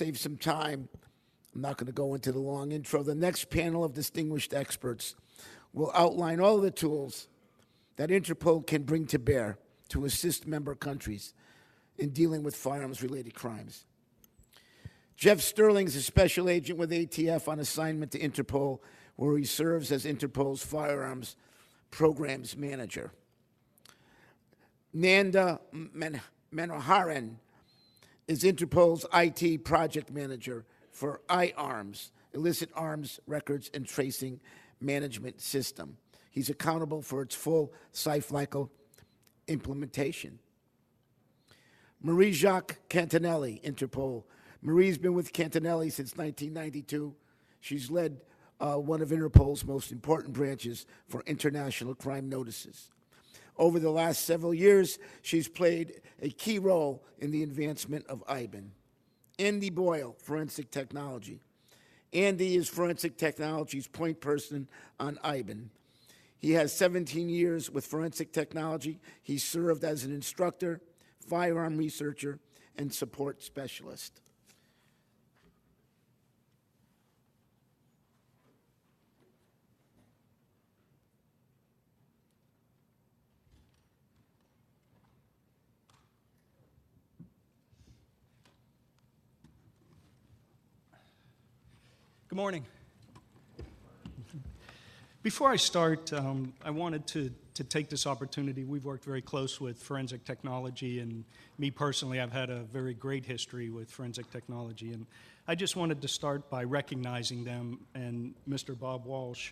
save some time, I'm not going to go into the long intro. The next panel of distinguished experts will outline all the tools that Interpol can bring to bear to assist member countries in dealing with firearms-related crimes. Jeff Sterling is a special agent with ATF on assignment to Interpol, where he serves as Interpol's firearms programs manager. Nanda Manoharan is Interpol's IT project manager for IARMS, Illicit Arms Records and Tracing Management System. He's accountable for its full cycle implementation. Marie-Jacques Cantanelli, Interpol. Marie's been with Cantanelli since 1992. She's led one of Interpol's most important branches for international crime notices. Over the last several years, she's played a key role in the advancement of IBAN. Andy Boyle, Forensic Technology. Andy is Forensic Technology's point person on IBAN. He has 17 years with Forensic Technology. He served as an instructor, firearm researcher, and support specialist. Good morning. Before I start, I wanted to take this opportunity. We've worked very close with Forensic Technology, and me personally, I've had a very great history with Forensic Technology. And I just wanted to start by recognizing them and Mr. Bob Walsh.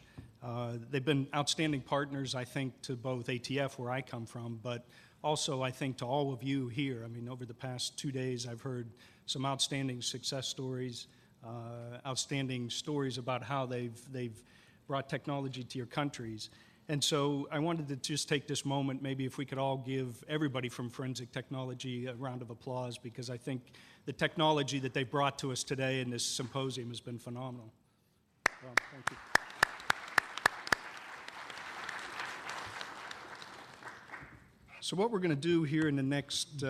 They've been outstanding partners, I think, to both ATF, where I come from, but also, I think, to all of you here. I mean, over the past 2 days, I've heard some outstanding success stories, outstanding stories about how they've brought technology to your countries. And so I wanted to just take this moment, maybe if we could all give everybody from Forensic Technology a round of applause, because I think the technology that they brought to us today in this symposium has been phenomenal. Well, thank you. So what we're going to do here in the next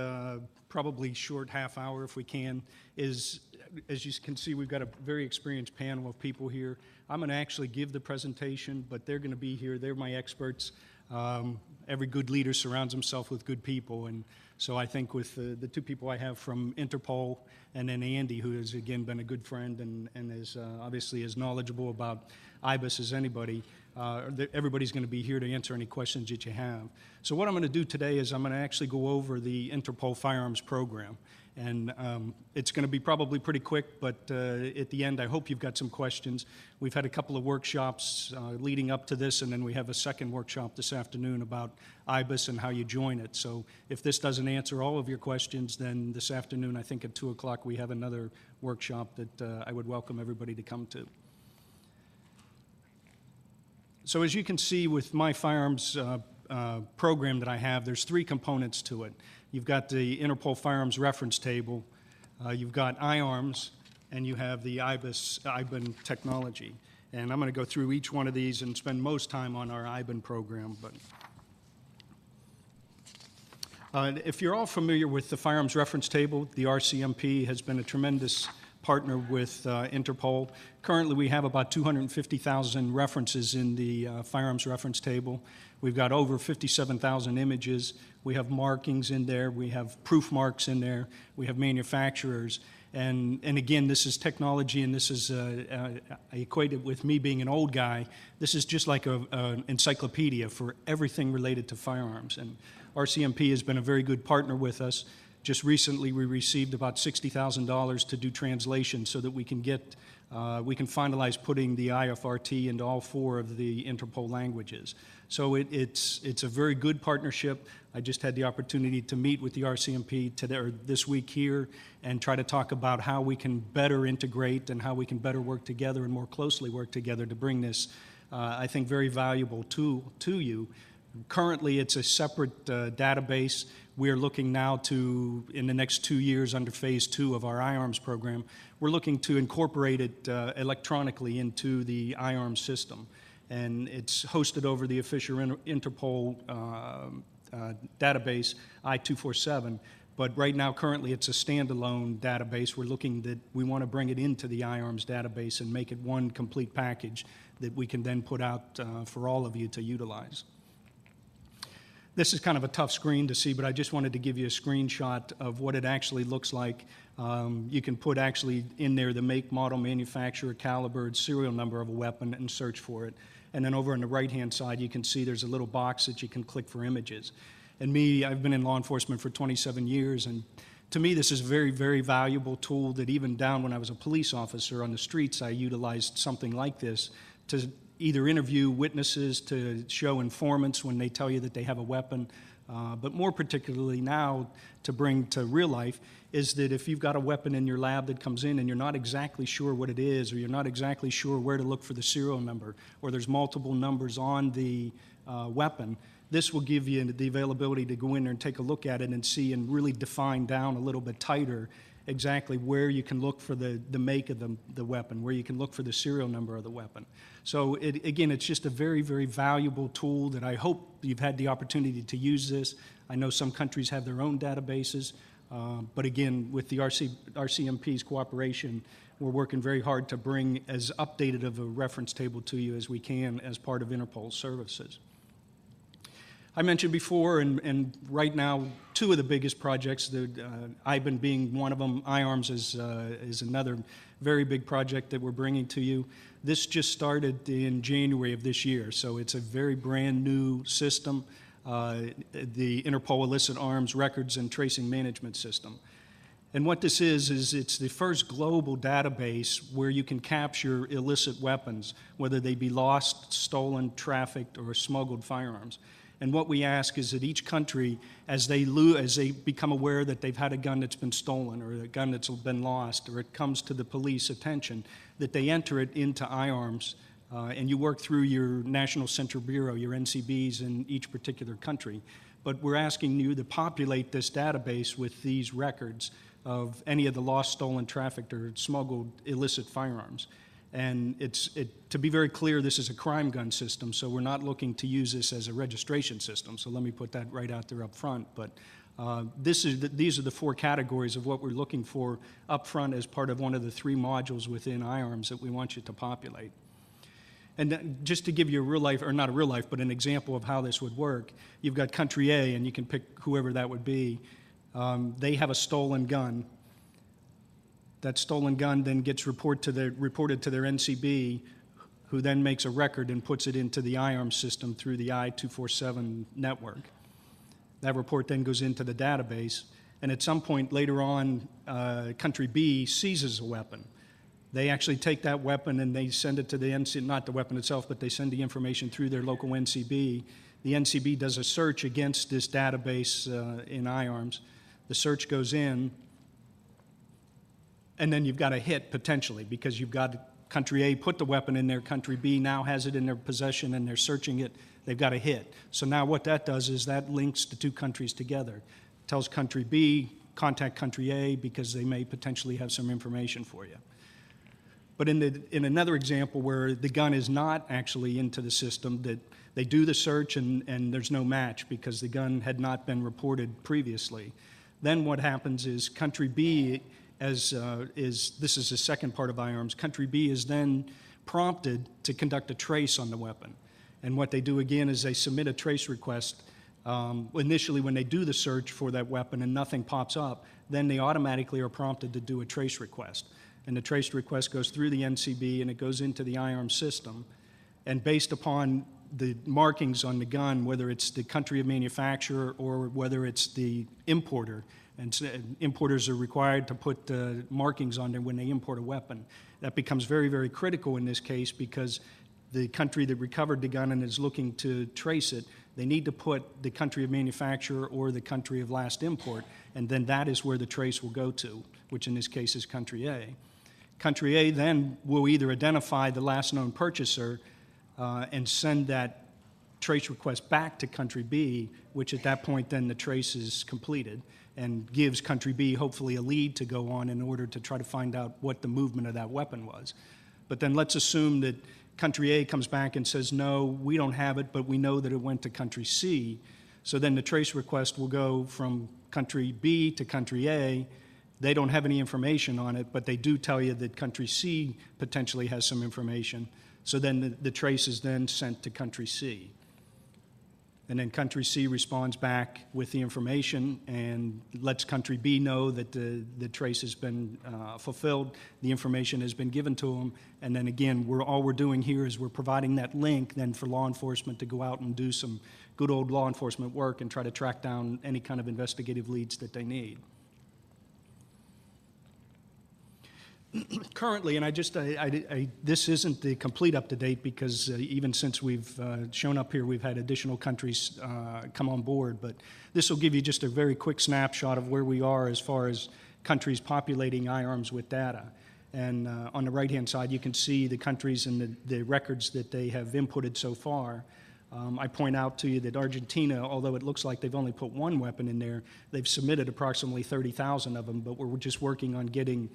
probably short half hour, if we can, is, as you can see, we've got a very experienced panel of people here. I'm going to actually give the presentation, but they're going to be here. They're my experts. Every good leader surrounds himself with good people, and so I think with the two people I have from Interpol, and then Andy, who has again been a good friend and is obviously as knowledgeable about IBIS as anybody, everybody's going to be here to answer any questions that you have. So what I'm going to do today is I'm going to actually go over the Interpol firearms program. And it's going to be probably pretty quick, but at the end, I hope you've got some questions. We've had a couple of workshops leading up to this, and then we have a second workshop this afternoon about IBIS and how you join it. So if this doesn't answer all of your questions, then this afternoon, I think at 2 o'clock, we have another workshop that I would welcome everybody to come to. So as you can see with my firearms program that I have, there's 3 components to it. You've got the Interpol Firearms Reference Table, you've got IARMS, and you have the IBAN technology. And I'm going to go through each one of these and spend most time on our IBAN program. But if you're all familiar with the Firearms Reference Table, the RCMP has been a tremendous partner with Interpol. Currently, we have about 250,000 references in the Firearms Reference Table. We've got over 57,000 images. We have markings in there. We have proof marks in there. We have manufacturers. And again, this is technology, and this is, I equate it with me being an old guy. This is just like an encyclopedia for everything related to firearms. And RCMP has been a very good partner with us. Just recently, we received about $60,000 to do translation so that we can finalize putting the IFRT into all 4 of the Interpol languages. So it's a very good partnership. I just had the opportunity to meet with the RCMP this week here and try to talk about how we can better integrate and how we can better work together and more closely work together to bring this, I think, very valuable to you. Currently, it's a separate database. We're looking now to, in the next 2 years under phase 2 of our IARMS program, we're looking to incorporate it electronically into the IARMS system. And it's hosted over the official Interpol database, I-247. But right now, currently, it's a standalone database. We're looking that we want to bring it into the IARMS database and make it one complete package that we can then put out for all of you to utilize. This is kind of a tough screen to see, but I just wanted to give you a screenshot of what it actually looks like. You can put actually in there the make, model, manufacturer, caliber, and serial number of a weapon and search for it. And then over on the right-hand side, you can see there's a little box that you can click for images. And me, I've been in law enforcement for 27 years, and to me, this is a very, very valuable tool that even down when I was a police officer on the streets, I utilized something like this to either interview witnesses, to show informants when they tell you that they have a weapon, but more particularly now to bring to real life is that if you've got a weapon in your lab that comes in and you're not exactly sure what it is, or you're not exactly sure where to look for the serial number, or there's multiple numbers on the weapon, this will give you the availability to go in there and take a look at it and see and really define down a little bit tighter exactly where you can look for the make of the weapon, where you can look for the serial number of the weapon. So again, it's just a very, very valuable tool that I hope you've had the opportunity to use this. I know some countries have their own databases, but again, with the RCMP's cooperation, we're working very hard to bring as updated of a reference table to you as we can as part of Interpol's services. I mentioned before, and right now, two of the biggest projects, IBAN being one of them, IARMS is another very big project that we're bringing to you. This just started in January of this year, so it's a very brand new system, the Interpol Illicit Arms Records and Tracing Management System. And what this is it's the first global database where you can capture illicit weapons, whether they be lost, stolen, trafficked, or smuggled firearms. And what we ask is that each country, as they become aware that they've had a gun that's been stolen or a gun that's been lost, or it comes to the police attention, that they enter it into IARMS, and you work through your National Central Bureau, your NCBs in each particular country. But we're asking you to populate this database with these records of any of the lost, stolen, trafficked, or smuggled illicit firearms. And to be very clear, this is a crime gun system, so we're not looking to use this as a registration system. So let me put that right out there up front. But these are the four categories of what we're looking for up front as part of one of the three modules within IARMS that we want you to populate. And just to give you a real life, or not a real life, but an example of how this would work, you've got country A, and you can pick whoever that would be. They have a stolen gun. That stolen gun then gets reported to their NCB, who then makes a record and puts it into the IARMS system through the I-247 network. That report then goes into the database, and at some point later on, country B seizes a weapon. They actually take that weapon and they send it to the NCB, not the weapon itself, but they send the information through their local NCB. The NCB does a search against this database in IARMS. The search goes in, and then you've got a hit potentially because you've got country A put the weapon in there, country B now has it in their possession and they're searching it, they've got a hit. So now what that does is that links the two countries together. Tells country B, contact country A because they may potentially have some information for you. But in another example where the gun is not actually into the system, that they do the search and there's no match because the gun had not been reported previously, then what happens is country B, this is the second part of IARMS, country B is then prompted to conduct a trace on the weapon. And what they do again is they submit a trace request. Initially when they do the search for that weapon and nothing pops up, then they automatically are prompted to do a trace request. And the trace request goes through the NCB and it goes into the IARMS system. And based upon the markings on the gun, whether it's the country of manufacturer or whether it's the importer, and importers are required to put markings on there when they import a weapon. That becomes very, very critical in this case because the country that recovered the gun and is looking to trace it, they need to put the country of manufacturer or the country of last import, and then that is where the trace will go to, which in this case is country A. Country A then will either identify the last known purchaser and send that trace request back to country B, which at that point then the trace is completed and gives country B hopefully a lead to go on in order to try to find out what the movement of that weapon was. But then let's assume that country A comes back and says, no, we don't have it, but we know that it went to country C. So then the trace request will go from country B to country A, they don't have any information on it, but they do tell you that country C potentially has some information. So then the trace is then sent to country C. And then country C responds back with the information and lets country B know that the trace has been fulfilled, the information has been given to them, and then again, all we're doing here is we're providing that link then for law enforcement to go out and do some good old law enforcement work and try to track down any kind of investigative leads that they need. Currently, and this isn't the complete up-to-date because even since we've shown up here, we've had additional countries come on board, but this will give you just a very quick snapshot of where we are as far as countries populating IARMS with data. And on the right-hand side, you can see the countries and the records that they have inputted so far. I point out to you that Argentina, although it looks like they've only put one weapon in there, they've submitted approximately 30,000 of them, but we're just working on getting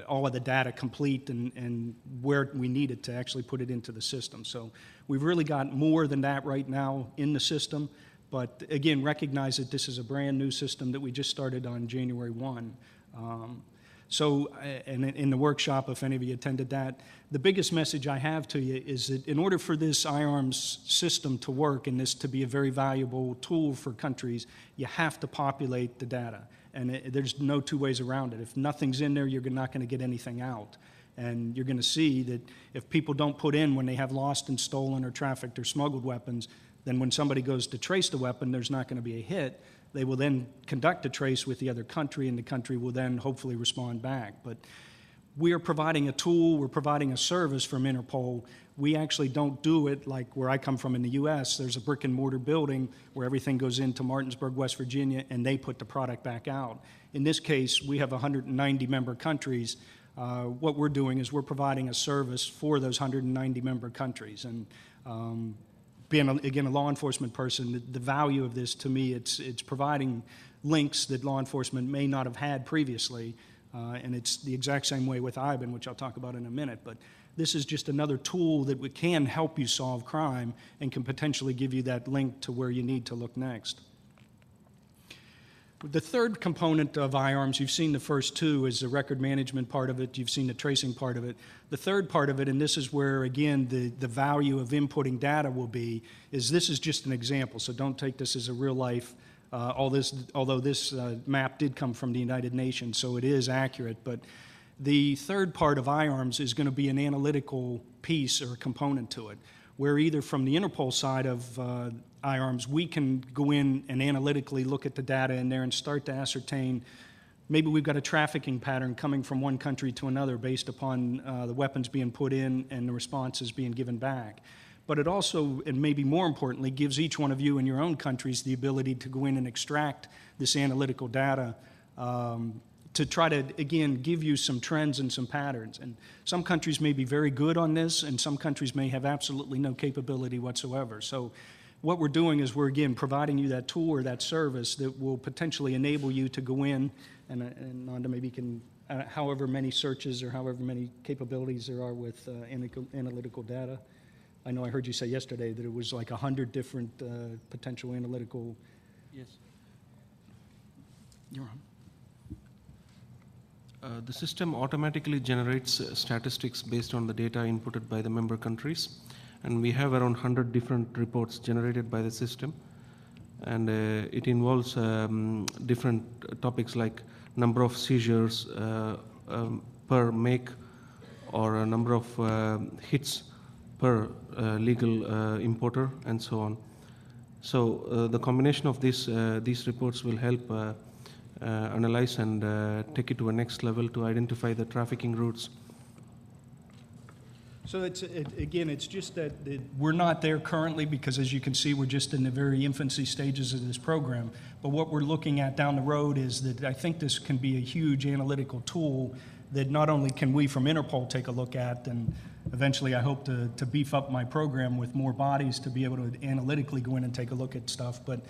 all of the data complete and where we need it to actually put it into the system. So we've really got more than that right now in the system, but again, recognize that this is a brand new system that we just started on January 1. And in the workshop, if any of you attended that, the biggest message I have to you is that in order for this IARMS system to work and this to be a very valuable tool for countries, you have to populate the data. And there's no two ways around it. If nothing's in there, you're not going to get anything out. And you're going to see that if people don't put in when they have lost and stolen or trafficked or smuggled weapons, then when somebody goes to trace the weapon, there's not going to be a hit. They will then conduct a trace with the other country, and the country will then hopefully respond back. But we are providing a tool, we're providing a service from Interpol. We actually don't do it like where I come from in the U.S. There's a brick and mortar building where everything goes into Martinsburg, West Virginia, and they put the product back out. In this case, we have 190 member countries. What we're doing is we're providing a service for those 190 member countries. And being, again, a law enforcement person, the value of this to me, it's providing links that law enforcement may not have had previously. And it's the exact same way with IBAN, which I'll talk about in a minute. But this is just another tool that can help you solve crime and can potentially give you that link to where you need to look next. The third component of IARMS, you've seen the first two, is the record management part of it. You've seen the tracing part of it. The third part of it, and this is where, again, the value of inputting data will be, is this is just an example. So don't take this as a real life. Although this map did come from the United Nations, so it is accurate. But the third part of IARMS is going to be an analytical piece or component to it, where either from the Interpol side of IARMS, we can go in and analytically look at the data in there and start to ascertain maybe we've got a trafficking pattern coming from one country to another based upon the weapons being put in and the responses being given back. But it also, and maybe more importantly, gives each one of you in your own countries the ability to go in and extract this analytical data to try to, again, give you some trends and some patterns. And some countries may be very good on this, and some countries may have absolutely no capability whatsoever. So what we're doing is we're, again, providing you that tool or that service that will potentially enable you to go in, and Nanda maybe can, however many searches or however many capabilities there are with analytical data. I know I heard you say yesterday that it was like 100 different potential analytical. Yes. You're on. The system automatically generates statistics based on the data inputted by the member countries. And we have around 100 different reports generated by the system. And it involves different topics like number of seizures per make or a number of hits per legal importer and so on. So the combination of these reports will help analyze and take it to a next level to identify the trafficking routes. So again, it's just that we're not there currently because, as you can see, we're just in the very infancy stages of this program. But what we're looking at down the road is that I think this can be a huge analytical tool that not only can we from Interpol take a look at, and eventually I hope to beef up my program with more bodies to be able to analytically go in and take a look at stuff, but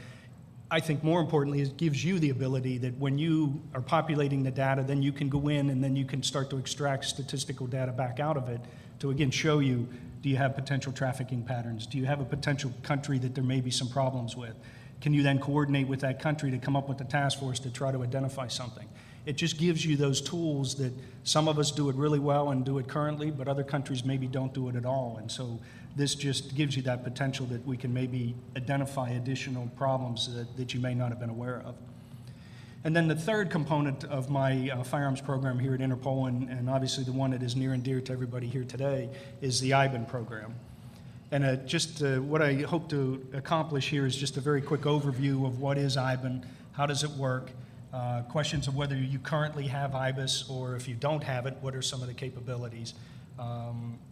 I think more importantly, it gives you the ability that when you are populating the data, then you can go in and then you can start to extract statistical data back out of it to, again, show you, do you have potential trafficking patterns? Do you have a potential country that there may be some problems with? can you then coordinate with that country to come up with a task force to try to identify something? It just gives you those tools that some of us do it really well and do it currently, but other countries maybe don't do it at all. And so this just gives you that potential that we can maybe identify additional problems that you may not have been aware of. And then the third component of my firearms program here at Interpol, and obviously the one that is near and dear to everybody here today, is the IBIN program. And what I hope to accomplish here is just a very quick overview of what is IBIN, how does it work, questions of whether you currently have IBIS, or if you don't have it, what are some of the capabilities,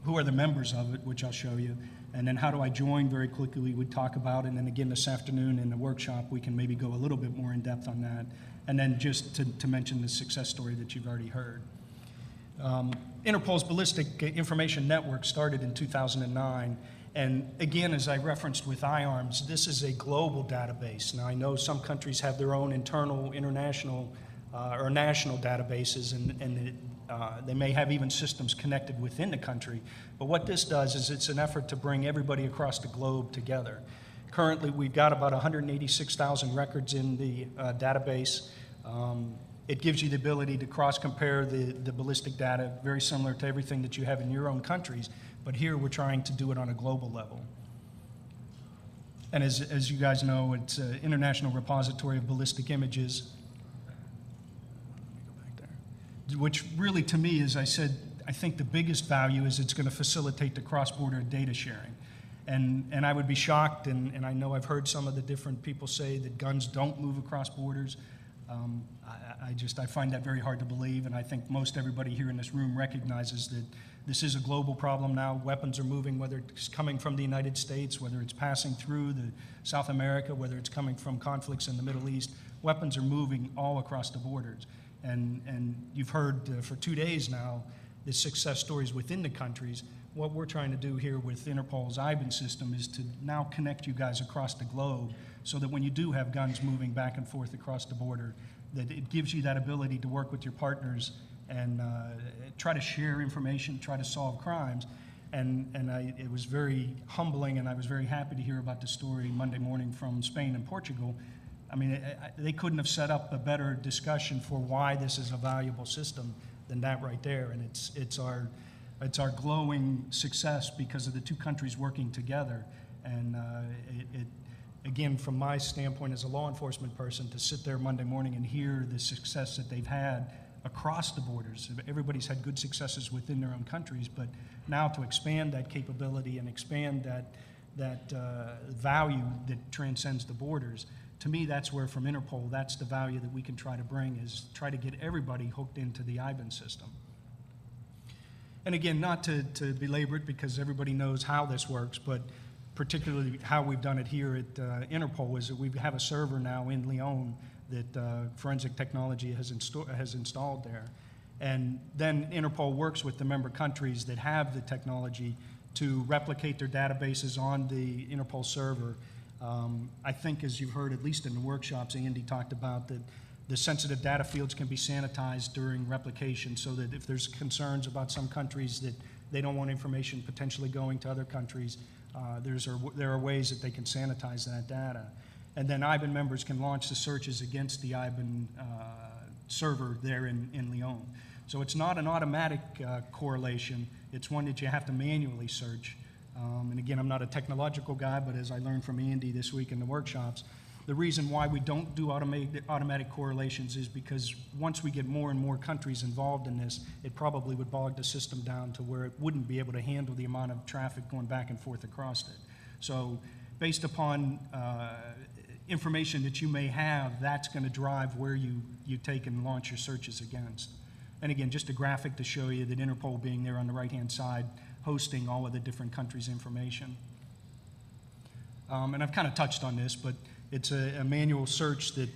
who are the members of it, which I'll show you, and then how do I join, very quickly we would talk about, and then again this afternoon in the workshop we can maybe go a little bit more in depth on that, and then just to mention the success story that you've already heard. Interpol's Ballistic Information Network started in 2009, and again, as I referenced with IARMS, this is a global database. Now I know some countries have their own internal, international, or national databases, and they may have even systems connected within the country, but what this does is it's an effort to bring everybody across the globe together. Currently, we've got about 186,000 records in the database. It gives you the ability to cross-compare the ballistic data, very similar to everything that you have in your own countries, but here we're trying to do it on a global level. And as you guys know, it's an international repository of ballistic images, which really, to me, as I said, I think the biggest value is it's going to facilitate the cross-border data sharing. And I would be shocked, and I know I've heard some of the different people say that guns don't move across borders. I find that very hard to believe, and I think most everybody here in this room recognizes that this is a global problem now. Weapons are moving, whether it's coming from the United States, whether it's passing through South America, whether it's coming from conflicts in the Middle East. Weapons are moving all across the borders. And you've heard for 2 days now the success stories within the countries. What we're trying to do here with Interpol's IBIN system is to now connect you guys across the globe so that when you do have guns moving back and forth across the border, that it gives you that ability to work with your partners and try to share information, try to solve crimes. It was very humbling, and I was very happy to hear about the story Monday morning from Spain and Portugal. I mean, they couldn't have set up a better discussion for why this is a valuable system than that right there. And it's our glowing success because of the two countries working together. And again, from my standpoint as a law enforcement person, to sit there Monday morning and hear the success that they've had across the borders. Everybody's had good successes within their own countries, but now to expand that capability and expand that value that transcends the borders, to me, that's where from Interpol, that's the value that we can try to bring, is try to get everybody hooked into the IBIN system. And again, not to belabor it because everybody knows how this works, but particularly how we've done it here at Interpol is that we have a server now in Lyon that Forensic Technology has installed there. And then Interpol works with the member countries that have the technology to replicate their databases on the Interpol server. I think, as you've heard, at least in the workshops, Andy talked about that the sensitive data fields can be sanitized during replication so that if there's concerns about some countries that they don't want information potentially going to other countries, there are ways that they can sanitize that data. And then IBIN members can launch the searches against the IBIN server there in Lyon. So it's not an automatic correlation. It's one that you have to manually search. And again, I'm not a technological guy, but as I learned from Andy this week in the workshops, the reason why we don't do automatic correlations is because once we get more and more countries involved in this, it probably would bog the system down to where it wouldn't be able to handle the amount of traffic going back and forth across it. So based upon information that you may have, that's going to drive where you take and launch your searches against. And again, just a graphic to show you that Interpol being there on the right-hand side, hosting all of the different countries' information. And I've kind of touched on this, but it's a manual search that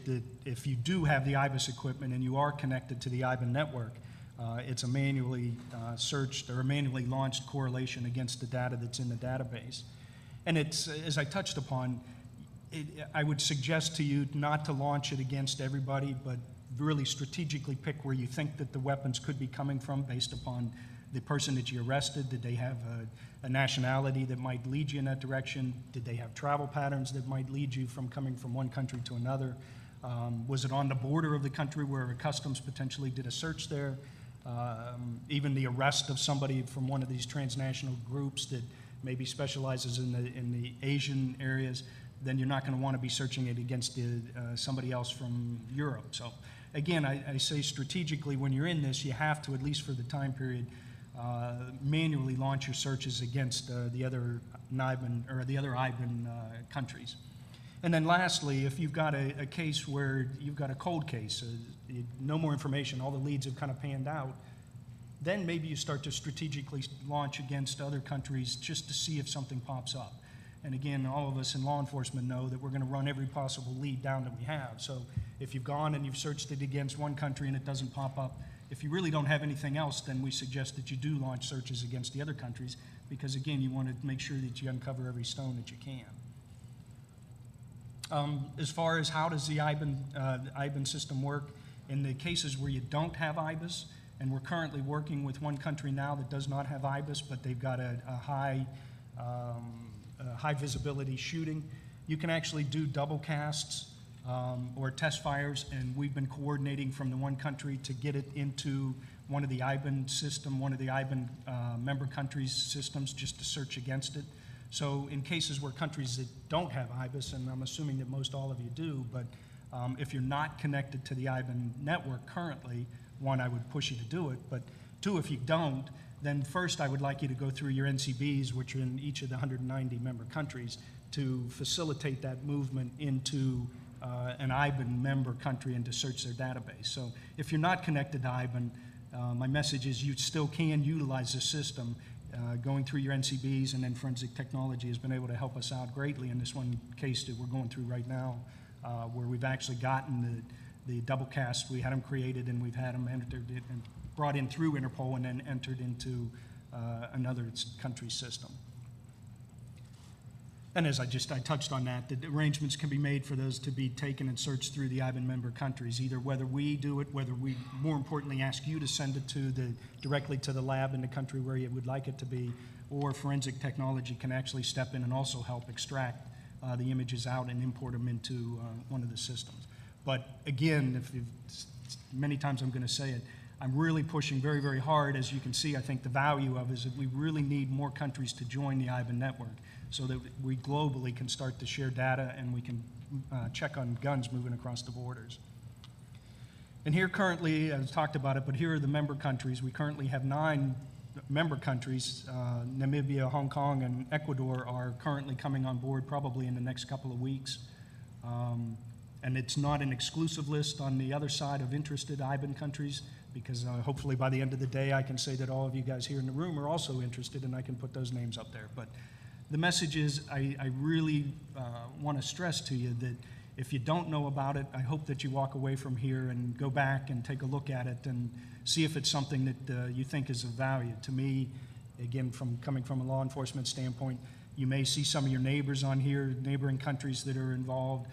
if you do have the IBIS equipment and you are connected to the IBIN network, it's a manually searched or a manually launched correlation against the data that's in the database. And it's, as I touched upon, I would suggest to you not to launch it against everybody, but really strategically pick where you think that the weapons could be coming from based upon the person that you arrested, did they have a nationality that might lead you in that direction? Did they have travel patterns that might lead you from coming from one country to another? Was it on the border of the country where customs potentially did a search there? Even the arrest of somebody from one of these transnational groups that maybe specializes in the Asian areas, then you're not going to want to be searching it against somebody else from Europe. So again, I say strategically, when you're in this, you have to, at least for the time period, manually launch your searches against the other IBAN countries. And then lastly, if you've got a case where you've got a cold case, no more information, all the leads have kind of panned out, then maybe you start to strategically launch against other countries just to see if something pops up. And again, all of us in law enforcement know that we're going to run every possible lead down that we have. So if you've gone and you've searched it against one country and it doesn't pop up, if you really don't have anything else, then we suggest that you do launch searches against the other countries, because again, you want to make sure that you uncover every stone that you can. As far as how does the IBAN system work, in the cases where you don't have IBIS, and we're currently working with one country now that does not have IBIS, but they've got a high visibility shooting, you can actually do double casts or test fires, and we've been coordinating from the one country to get it into one of the IBAN system, one of the IBAN member countries' systems, just to search against it. So in cases where countries that don't have IBIS, and I'm assuming that most all of you do, but if you're not connected to the IBAN network currently, one, I would push you to do it, but two, if you don't, then first I would like you to go through your NCBs, which are in each of the 190 member countries, to facilitate that movement into an IBAN member country and to search their database. So if you're not connected to IBAN, my message is you still can utilize the system. Going through your NCBs, and then forensic technology has been able to help us out greatly in this one case that we're going through right now, where we've actually gotten the double cast. We had them created and we've had them entered and brought in through Interpol and then entered into another country's system. And as I touched on that, the arrangements can be made for those to be taken and searched through the IBAN member countries, either whether we do it, whether we, more importantly, ask you to send it to directly to the lab in the country where you would like it to be, or forensic technology can actually step in and also help extract the images out and import them into one of the systems. But again, many times I'm going to say it, I'm really pushing very, very hard. As you can see, I think the value of it is that we really need more countries to join the IBAN network so that we globally can start to share data and we can check on guns moving across the borders. And here currently, I've talked about it, but here are the member countries. We currently have 9 member countries. Namibia, Hong Kong, and Ecuador are currently coming on board probably in the next couple of weeks. And it's not an exclusive list on the other side of interested IBAN countries, because hopefully by the end of the day I can say that all of you guys here in the room are also interested and I can put those names up there. But the message is I really want to stress to you that if you don't know about it, I hope that you walk away from here and go back and take a look at it and see if it's something that you think is of value. To me, again, coming from a law enforcement standpoint, you may see some of your neighbors on here, neighboring countries that are involved.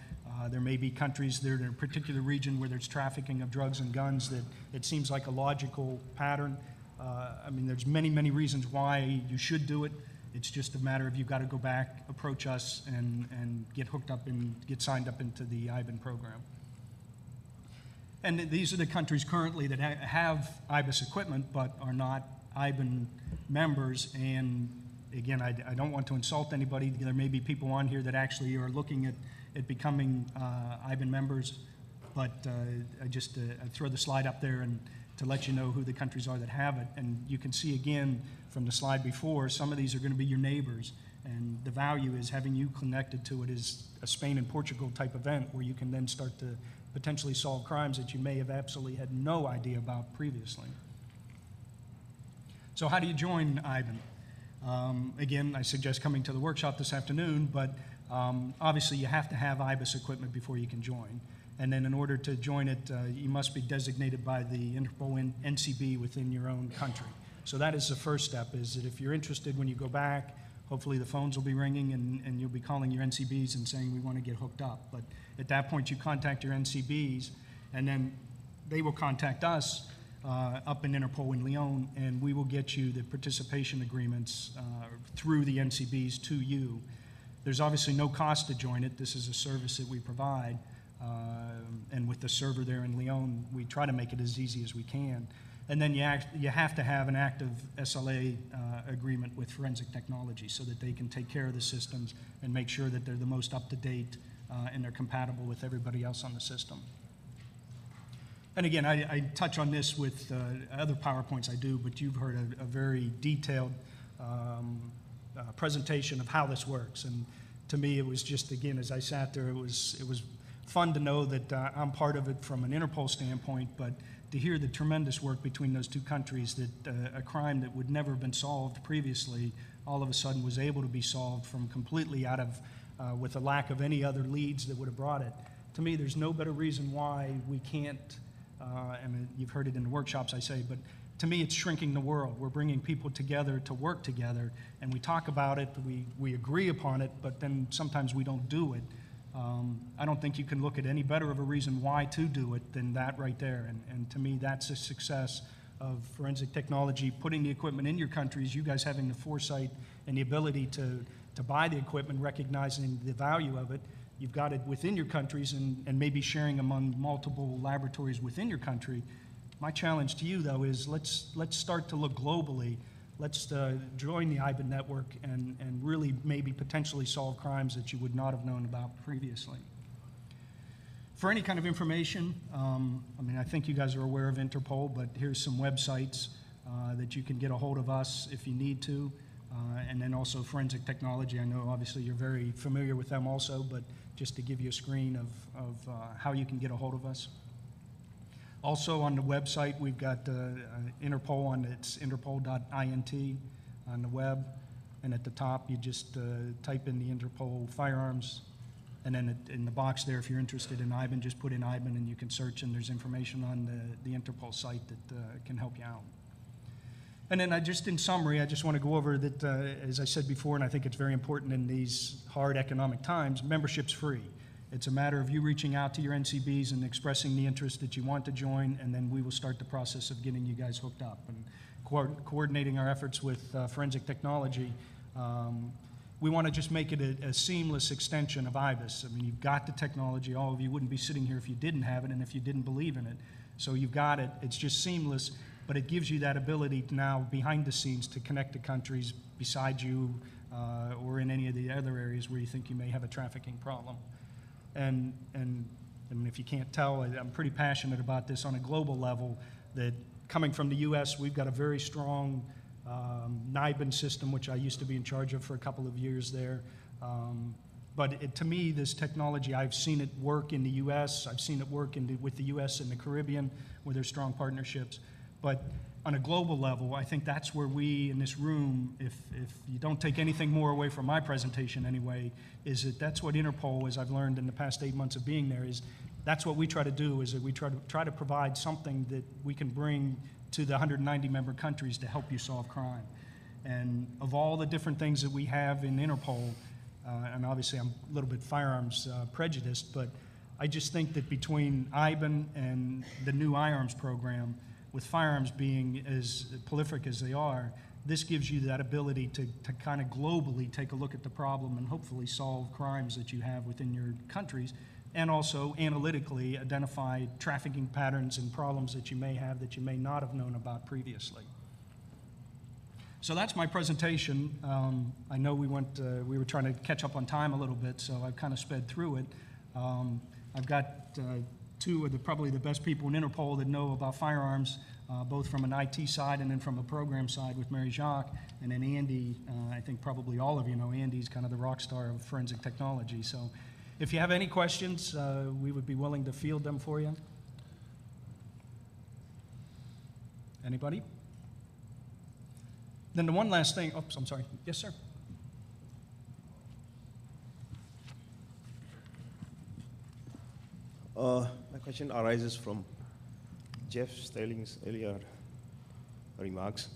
There may be countries that are in a particular region where there's trafficking of drugs and guns that it seems like a logical pattern. I mean, there's many, many reasons why you should do it. It's just a matter of you've got to go back, approach us, and get hooked up and get signed up into the IBAN program. And these are the countries currently that have IBIS equipment but are not IBAN members. And again, I don't want to insult anybody. There may be people on here that actually are looking at becoming IBAN members, but I throw the slide up there and to let you know who the countries are that have it. And you can see again from the slide before, some of these are going to be your neighbors. And the value is having you connected to it is a Spain and Portugal type event where you can then start to potentially solve crimes that you may have absolutely had no idea about previously. So how do you join IBAN? Again, I suggest coming to the workshop this afternoon, but obviously you have to have IBIS equipment before you can join. And then in order to join it, you must be designated by the Interpol NCB within your own country. So that is the first step, is that if you're interested when you go back, hopefully the phones will be ringing and you'll be calling your NCBs and saying we want to get hooked up. But at that point you contact your NCBs and then they will contact us up in Interpol in Lyon, and we will get you the participation agreements through the NCBs to you. There's obviously no cost to join it. This is a service that we provide, and with the server there in Lyon, we try to make it as easy as we can. And then you have to have an active SLA agreement with Forensic Technology so that they can take care of the systems and make sure that they're the most up-to-date and they're compatible with everybody else on the system. And again, I touch on this with other PowerPoints I do, but you've heard a very detailed presentation of how this works. And to me, it was just, again, as I sat there, it was fun to know that I'm part of it from an Interpol standpoint, but to hear the tremendous work between those two countries, that a crime that would never have been solved previously all of a sudden was able to be solved from completely out of, with a lack of any other leads that would have brought it. To me, there's no better reason why we can't, and you've heard it in the workshops I say, but to me it's shrinking the world. We're bringing people together to work together, and we talk about it, we agree upon it, but then sometimes we don't do it. I don't think you can look at any better of a reason why to do it than that right there. And to me, that's a success of Forensic Technology, putting the equipment in your countries, you guys having the foresight and the ability to buy the equipment, recognizing the value of it. You've got it within your countries and maybe sharing among multiple laboratories within your country. My challenge to you, though, is let's start to look globally. Let's join the IBAN network and really maybe potentially solve crimes that you would not have known about previously. For any kind of information, I mean, I think you guys are aware of Interpol, but here's some websites that you can get a hold of us if you need to. And then also Forensic Technology. I know obviously you're very familiar with them also, but just to give you a screen of how you can get a hold of us. Also on the website, we've got Interpol on it's interpol.int on the web. And at the top, you just type in the Interpol firearms. And then in the box there, if you're interested in IBAN, just put in IBAN and you can search, and there's information on the Interpol site that can help you out. And then just in summary, I just want to go over that, as I said before, and I think it's very important in these hard economic times, membership's free. It's a matter of you reaching out to your NCBs and expressing the interest that you want to join, and then we will start the process of getting you guys hooked up and coordinating our efforts with Forensic Technology. We want to just make it a seamless extension of IBIS. I mean, you've got the technology. All of you wouldn't be sitting here if you didn't have it and if you didn't believe in it. So you've got it. It's just seamless, but it gives you that ability to now, behind the scenes, to connect to countries beside you or in any of the other areas where you think you may have a trafficking problem. And if you can't tell, I'm pretty passionate about this on a global level, that coming from the U.S., we've got a very strong NIBIN system, which I used to be in charge of for a couple of years there. But to me, this technology, I've seen it work in the U.S., I've seen it work with the U.S. and the Caribbean, where there's strong partnerships. But on a global level, I think that's where we in this room, if you don't take anything more away from my presentation anyway, is that that's what Interpol, as I've learned in the past 8 months of being there, is that's what we try to do, is that we try to provide something that we can bring to the 190 member countries to help you solve crime. And of all the different things that we have in Interpol, and obviously I'm a little bit firearms prejudiced, but I just think that between IBAN and the new IARMS program, with firearms being as prolific as they are, this gives you that ability to kind of globally take a look at the problem and hopefully solve crimes that you have within your countries, and also analytically identify trafficking patterns and problems that you may have that you may not have known about previously. So that's my presentation. I know we were trying to catch up on time a little bit, so I've kind of sped through it. I've got two of probably the best people in Interpol that know about firearms, both from an IT side and then from a program side with Mary Jacques. And then Andy, I think probably all of you know Andy's kind of the rock star of Forensic Technology. So if you have any questions, we would be willing to field them for you. Anybody? Then the one last thing, oops, I'm sorry. Yes, sir. My question arises from Jeff Sterling's earlier remarks.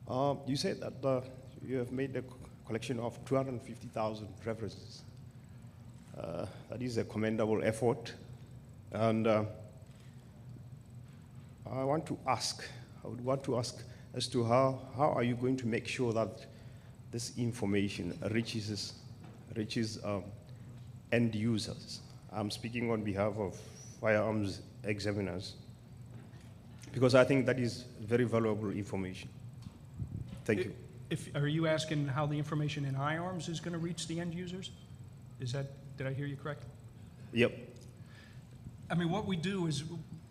You said that you have made a collection of 250,000 references. That is a commendable effort. And I would want to ask as to how are you going to make sure that this information reaches end users? I'm speaking on behalf of firearms examiners, because I think that is very valuable information. Thank you. Are you asking how the information in IARMS is going to reach the end users? Did I hear you correctly? Yep. I mean, what we do is,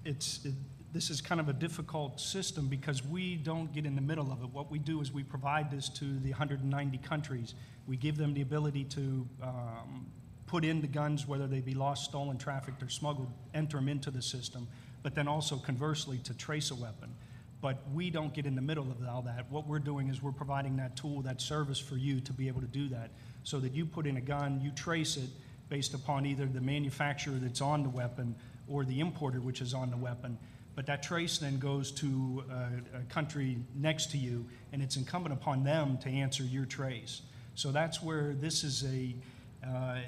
this is kind of a difficult system because we don't get in the middle of it. What we do is we provide this to the 190 countries. We give them the ability to put in the guns, whether they be lost, stolen, trafficked, or smuggled, enter them into the system, but then also conversely to trace a weapon. But we don't get in the middle of all that. What we're doing is we're providing that tool, that service for you to be able to do that, so that you put in a gun, you trace it based upon either the manufacturer that's on the weapon or the importer which is on the weapon. But that trace then goes to a country next to you, and it's incumbent upon them to answer your trace. So that's where this is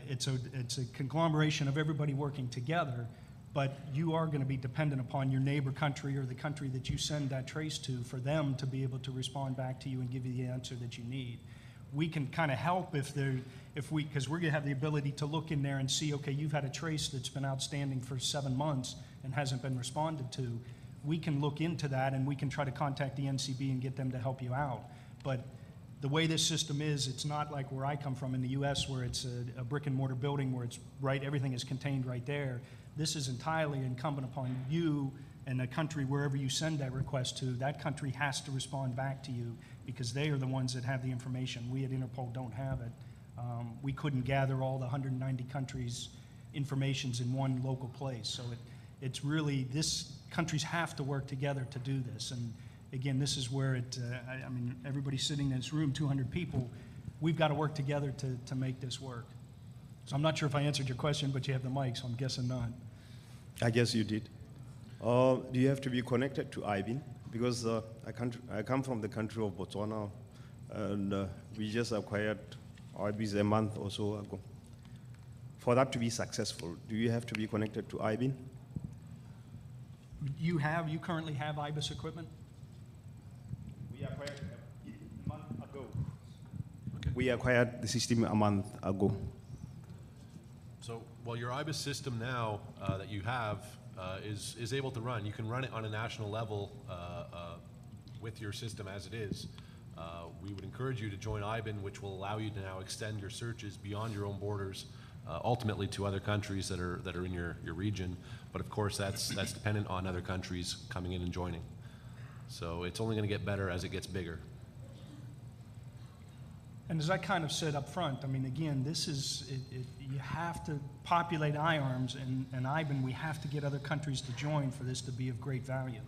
it's a conglomeration of everybody working together, but you are going to be dependent upon your neighbor country or the country that you send that trace to for them to be able to respond back to you and give you the answer that you need. We can kind of help because we're going to have the ability to look in there and see, okay, you've had a trace that's been outstanding for 7 months and hasn't been responded to. We can look into that and we can try to contact the NCB and get them to help you out. But the way this system is, it's not like where I come from in the US where it's a brick and mortar building where it's right, everything is contained right there. This is entirely incumbent upon you and the country, wherever you send that request to, that country has to respond back to you because they are the ones that have the information. We at Interpol don't have it. We couldn't gather all the 190 countries' informations in one local place. So it's really, countries have to work together to do this. And again, this is where I mean, everybody sitting in this room, 200 people, we've got to work together to make this work. So I'm not sure if I answered your question, but you have the mic, so I'm guessing not. I guess you did. Do you have to be connected to IBIN? Because I come from the country of Botswana, and we just acquired IBIN a month or so ago. For that to be successful, do you have to be connected to IBIN? You currently have IBIS equipment? We acquired a month ago. Okay. We acquired the system a month ago. So, well, your IBIS system now that you have is able to run. You can run it on a national level with your system as it is. We would encourage you to join IBIN, which will allow you to now extend your searches beyond your own borders, ultimately to other countries that are in your region. But of course, that's dependent on other countries coming in and joining. So it's only going to get better as it gets bigger. And as I kind of said up front, I mean, again, this is, you have to populate IARMS and IBIN, we have to get other countries to join for this to be of great value.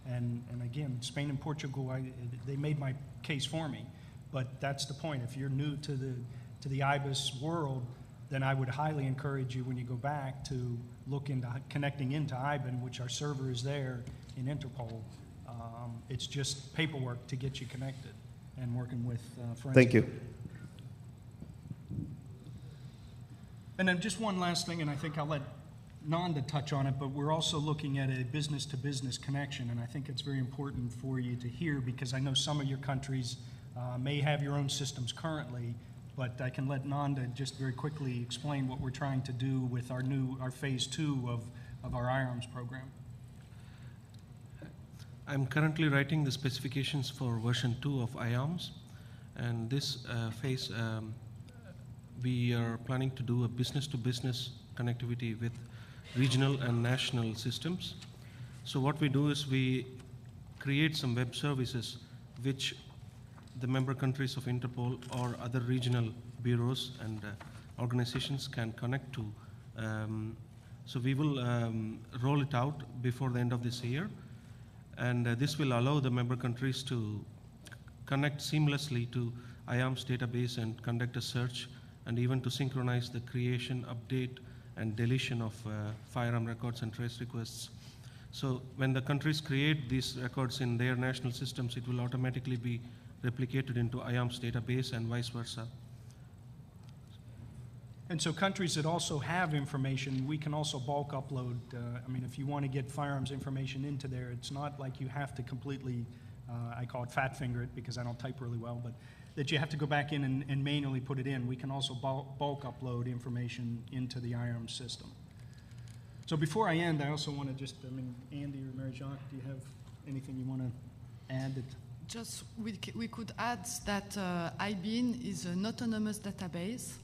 And again, Spain and Portugal, they made my case for me, but that's the point. If you're new to the IBIS world, then I would highly encourage you when you go back to look into connecting into IBIN, which our server is there in Interpol. It's just paperwork to get you connected and working with forensic. Thank you. And then just one last thing, and I think I'll let Nanda touch on it, but we're also looking at a business-to-business connection, and I think it's very important for you to hear because I know some of your countries may have your own systems currently, but I can let Nanda just very quickly explain what we're trying to do with our phase 2 of our IARMS program. I'm currently writing the specifications for version 2 of IARMS, and this phase we are planning to do a business-to-business connectivity with regional and national systems. So what we do is we create some web services which the member countries of Interpol or other regional bureaus and organizations can connect to. So we will roll it out before the end of this year, and this will allow the member countries to connect seamlessly to IARMS database and conduct a search, and even to synchronize the creation, update, and deletion of firearm records and trace requests. So when the countries create these records in their national systems, it will automatically be replicated into IARMS database and vice versa. And so countries that also have information, we can also bulk upload. I mean, if you want to get firearms information into there, it's not like you have to completely, I call it fat finger it because I don't type really well, but that you have to go back in and manually put it in. We can also bulk upload information into the IARMS system. So before I end, I also want to just, I mean, Andy or Mary-Jacques, do you have anything you want to add? Just, we could add that IBIN is an autonomous database.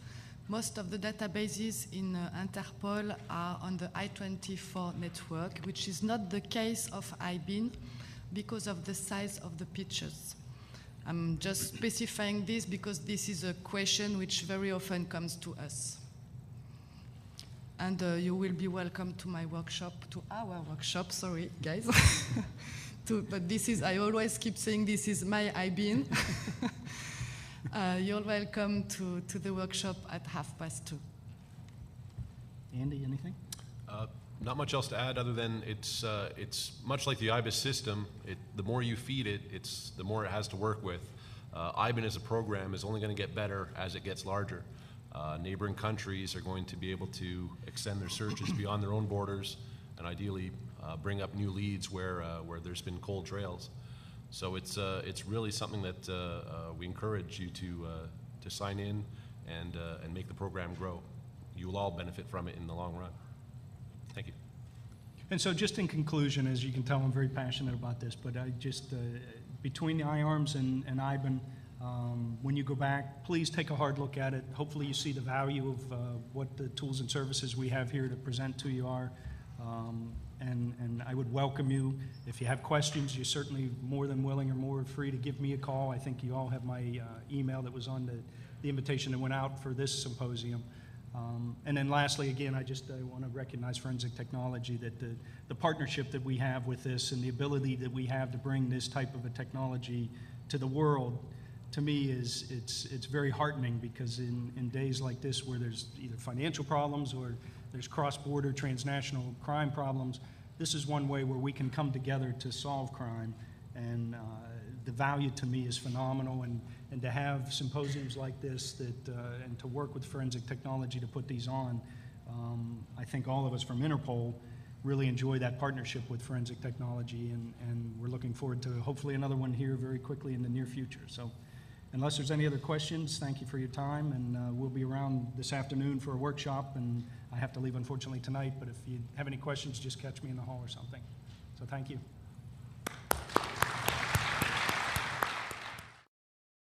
Most of the databases in Interpol are on the I-24 network, which is not the case of IBIN because of the size of the pitches. I'm just specifying this because this is a question which very often comes to us. And you will be welcome to my workshop, to our workshop, sorry, guys. But this is, I always keep saying this is my IBIN. You're welcome to the workshop at 2:30. Andy, anything? Not much else to add other than it's much like the IBIS system. The more you feed it, the more it has to work with. IBIN as a program is only going to get better as it gets larger. Neighboring countries are going to be able to extend their searches beyond their own borders and ideally bring up new leads where there's been cold trails. So it's really something that we encourage you to sign in and make the program grow. You will all benefit from it in the long run. Thank you. And so just in conclusion, as you can tell, I'm very passionate about this, but I just, between the IARMS and IBIN, when you go back, please take a hard look at it. Hopefully you see the value of what the tools and services we have here to present to you are. And I would welcome you. If you have questions, you're certainly more than willing or more free to give me a call. I think you all have my email that was on the invitation that went out for this symposium. And then lastly, again, I want to recognize Forensic Technology, that the partnership that we have with this and the ability that we have to bring this type of a technology to the world, to me, it's very heartening, because in days like this where there's either financial problems or there's cross-border transnational crime problems, this is one way where we can come together to solve crime. And the value to me is phenomenal. And to have symposiums like this and to work with Forensic Technology to put these on, I think all of us from Interpol really enjoy that partnership with Forensic Technology, and we're looking forward to hopefully another one here very quickly in the near future. So unless there's any other questions, thank you for your time, and we'll be around this afternoon for a workshop, and I have to leave unfortunately tonight, but if you have any questions, just catch me in the hall or something. So thank you.